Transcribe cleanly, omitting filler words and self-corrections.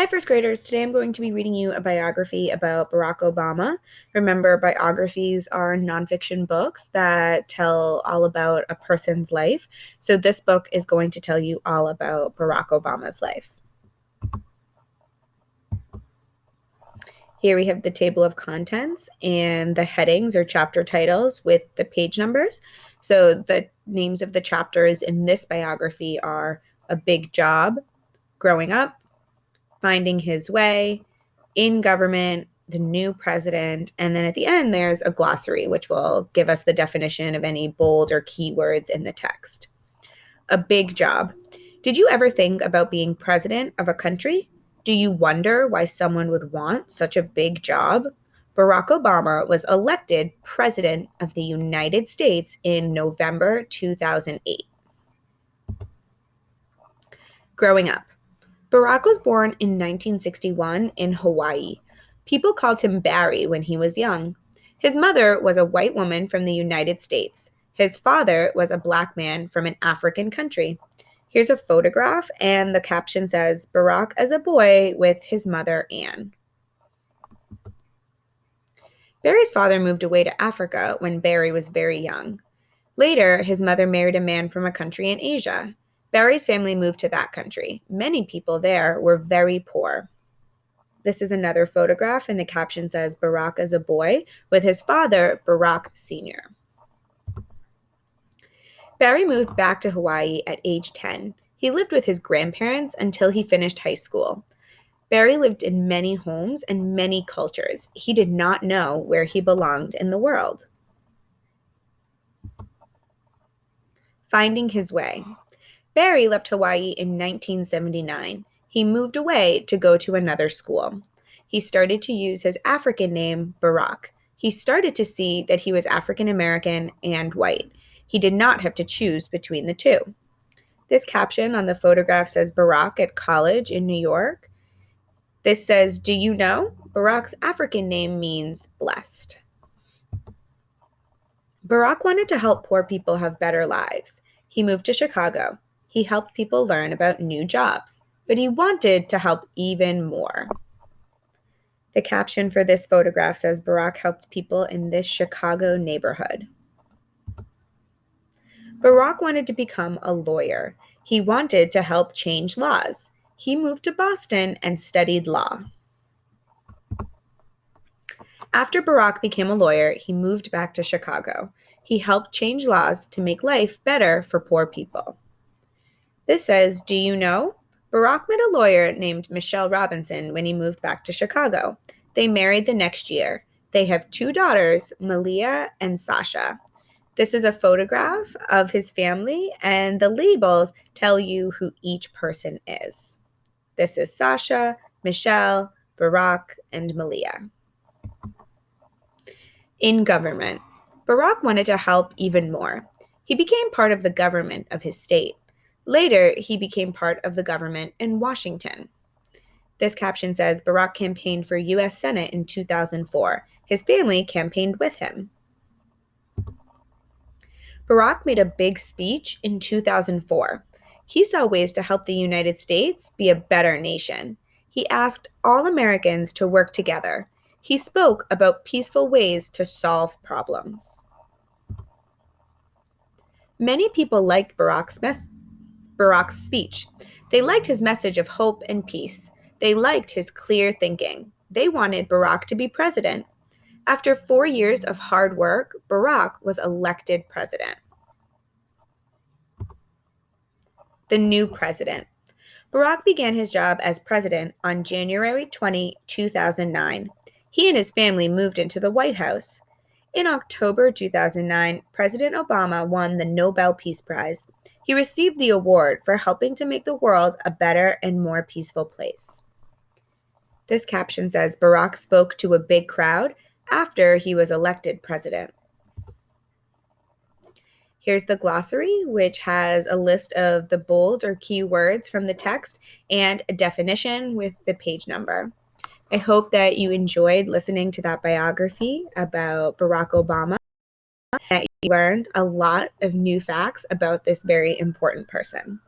Hi, first graders. Today I'm going to be reading you a biography about Barack Obama. Remember, biographies are nonfiction books that tell all about a person's life. So this book is going to tell you all about Barack Obama's life. Here we have the table of contents and the headings or chapter titles with the page numbers. So the names of the chapters in this biography are A Big Job, Growing Up, Finding His Way, In Government, The New President, and then at the end there's a glossary which will give us the definition of any bold or keywords in the text. A big job. Did you ever think about being president of a country? Do you wonder why someone would want such a big job? Barack Obama was elected President of the United States in November 2008. Growing up. Barack was born in 1961 in Hawaii. People called him Barry when he was young. His mother was a white woman from the United States. His father was a black man from an African country. Here's a photograph, and the caption says, Barack as a boy with his mother, Anne. Barry's father moved away to Africa when Barry was very young. Later, his mother married a man from a country in Asia. Barry's family moved to that country. Many people there were very poor. This is another photograph, and the caption says, Barack as a boy with his father, Barack Sr. Barry moved back to Hawaii at age 10. He lived with his grandparents until he finished high school. Barry lived in many homes and many cultures. He did not know where he belonged in the world. Finding his way. Barry left Hawaii in 1979. He moved away to go to another school. He started to use his African name, Barack. He started to see that he was African American and white. He did not have to choose between the two. This caption on the photograph says Barack at college in New York. This says, do you know? Barack's African name means blessed. Barack wanted to help poor people have better lives. He moved to Chicago. He helped people learn about new jobs, but he wanted to help even more. The caption for this photograph says Barack helped people in this Chicago neighborhood. Barack wanted to become a lawyer. He wanted to help change laws. He moved to Boston and studied law. After Barack became a lawyer, he moved back to Chicago. He helped change laws to make life better for poor people. This says, do you know? Barack met a lawyer named Michelle Robinson when he moved back to Chicago. They married the next year. They have 2 daughters, Malia and Sasha. This is a photograph of his family, and the labels tell you who each person is. This is Sasha, Michelle, Barack, and Malia. In government. Barack wanted to help even more. He became part of the government of his state. Later, he became part of the government in Washington. This caption says Barack campaigned for U.S. Senate in 2004. His family campaigned with him. Barack made a big speech in 2004. He saw ways to help the United States be a better nation. He asked all Americans to work together. He spoke about peaceful ways to solve problems. Many people liked Barack's speech. They liked his message of hope and peace. They liked his clear thinking. They wanted Barack to be president. After 4 years of hard work, Barack was elected president. The new president. Barack began his job as president on January 20, 2009. He and his family moved into the White House. In October 2009, President Obama won the Nobel Peace Prize. He received the award for helping to make the world a better and more peaceful place. This caption says Barack spoke to a big crowd after he was elected president. Here's the glossary, which has a list of the bold or key words from the text and a definition with the page number. I hope that you enjoyed listening to that biography about Barack Obama, and that you learned a lot of new facts about this very important person.